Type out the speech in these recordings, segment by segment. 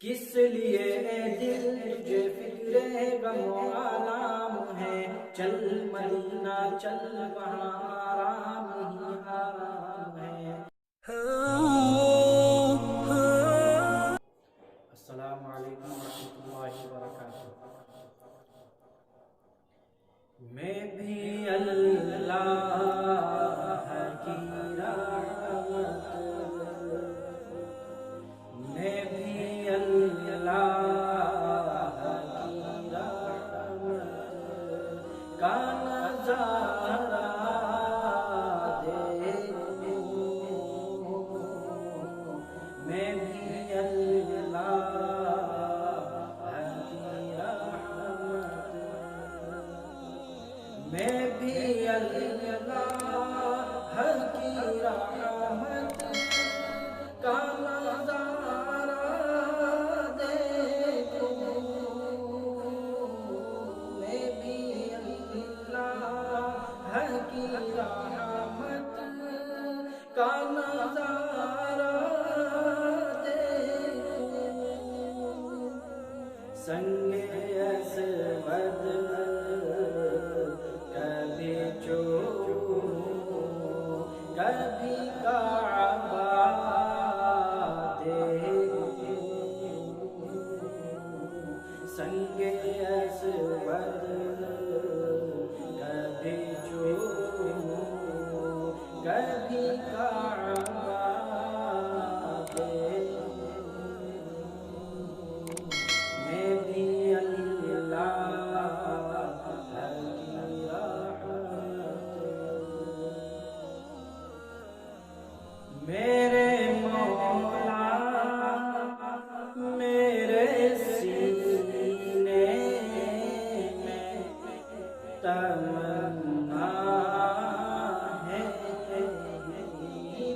کس لیے اے دل تجھے فکر غم و آلام ہے، چل مدینہ چل وہاں آرام ہی آرام ہے۔ السلام علیکم ورحمۃ اللہ وبرکاتہ۔ میں بھی اللہ کی رحمت، میں بھی اللہ کی رحمت کا نظارہ دیکھوں، میں بھی اللہ کی رحمت، میں بھی اللہ کی رحمت کا نظارہ دیکھوں، میں بھی اللہ کی رحمت کا نظارہ دیکھوں، سنگ اسود کبھی چوموں، کبھی کعبہ دیکھوں، سنگ اسود کبھی چوموں، کبھی کعبہ دیکھوں، میں بھی میرے مولا میرے سینے میں تمنا ہے،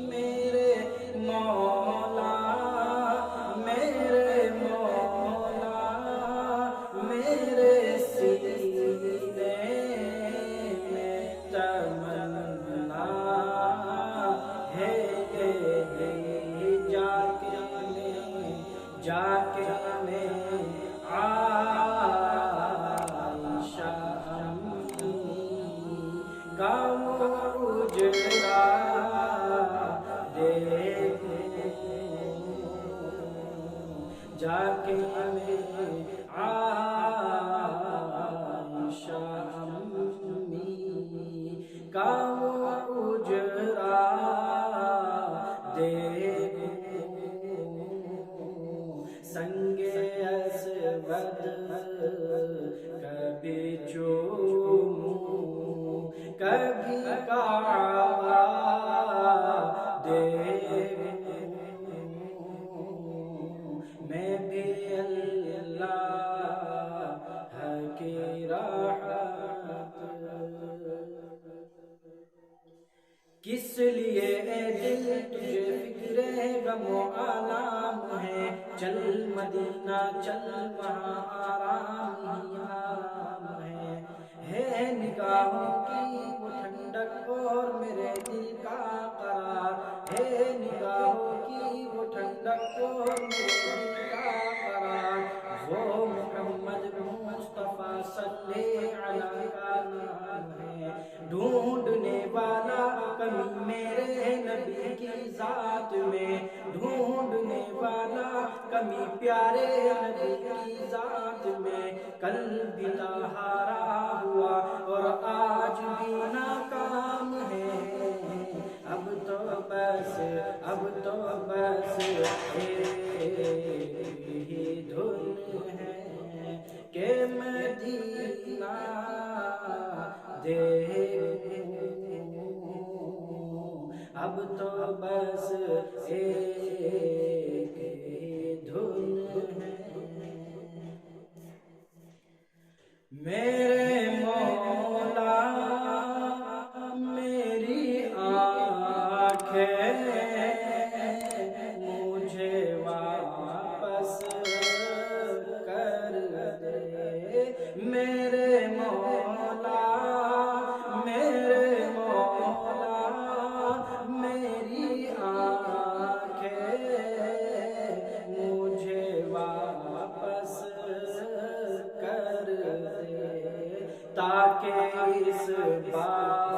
میرے مولا میرے مولا میرے سینے میں تمنا ہے، جا کے میں عائشہ کا اجڑا دیکھوں، جا کے میں عائشہ کا اجڑا دیکھوں، سنگ اسود کبھی چوموں، کبھی کعبہ دیکھوں، میں بھی اللہ کی رحمت، کس لیے اے دل تجھے فکر غم و آلام ہے، چل مدینہ چل وہاں آرام ہی آرام ہے نگاہوں کی وہ ٹھنڈک اور میرے دل کا قرار، ہے نگاہوں کی وہ ٹھنڈک اور میرے دل کا قرار، وہ محمد مصطفیٰ صلی علیہ کا نام ہے، ڈھونڈنے والا کمی میرے نبی کی ذات میں، ڈھونڈنے والا کمی پیارے نبی کی ذات میں، کل بھی طہارا ہوا اور آج بھی ناکام ہے، اب تو بس ایک ہی دھن ہے کہ مدینہ دیکھوں، اب تو بس ایک ہی دھن ہے، میرے مولا میری آنکھیں مجھے واپس کر دے، میرے مولا تاکہ اس بار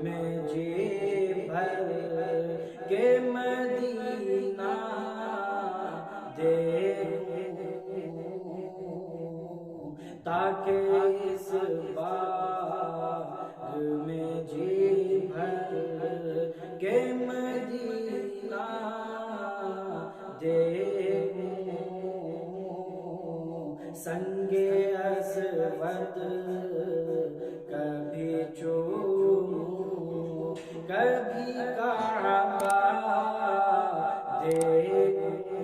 میں جی بھر کے مدینہ دیکھوں، تاکہ اس بار میں جی بھر کے مدینہ دیکھوں، سنگ اسود کبھی چوموں، کبھی کعبہ دیکھوں،